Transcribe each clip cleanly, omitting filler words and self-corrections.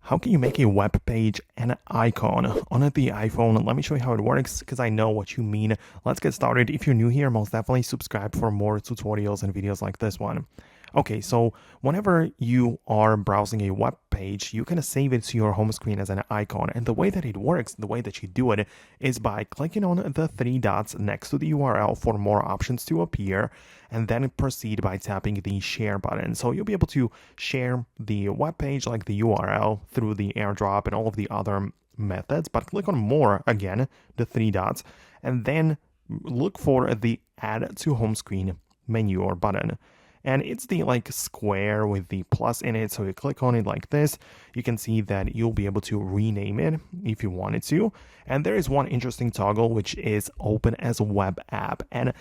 How can you make a web page an icon on the iPhone? Let me show you how it works because I know what you mean. Let's get started. If you're new here, most definitely subscribe for more tutorials and videos like this one. Okay, so whenever you are browsing a web page, you can save it to your home screen as an icon. And the way that it works, the way that you do it, is by clicking on the three dots next to the URL for more options to appear, and then proceed by tapping the share button. So you'll be able to share the web page, like the URL, through the airdrop and all of the other methods. But click on more again, the three dots, and then look for the add to home screen menu or button. And it's the square with the plus in it. So you click on it like this, you can see that you'll be able to rename it if you wanted to. And there is one interesting toggle, which is open as web app. And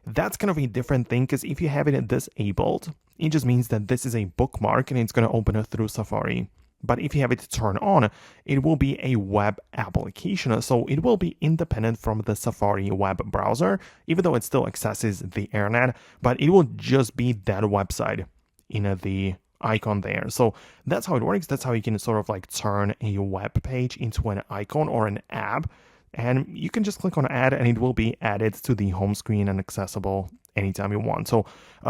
that's kind of a different thing, because if you have it disabled, it just means that this is a bookmark and it's going to open it through Safari. But if you have it turned on, it will be a web application. So it will be independent from the Safari web browser, even though it still accesses the internet, but it will just be that website in the icon there. So that's how it works. That's how you can sort of turn a web page into an icon or an app. And you can just click on add and it will be added to the home screen and accessible anytime you want. So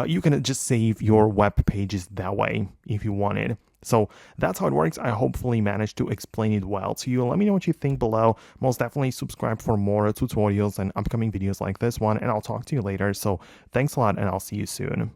you can just save your web pages that way if you wanted. So that's how it works. I hopefully managed to explain it well to you. Let me know what you think below. Most definitely subscribe for more tutorials and upcoming videos like this one, and I'll talk to you later. So thanks a lot, and I'll see you soon.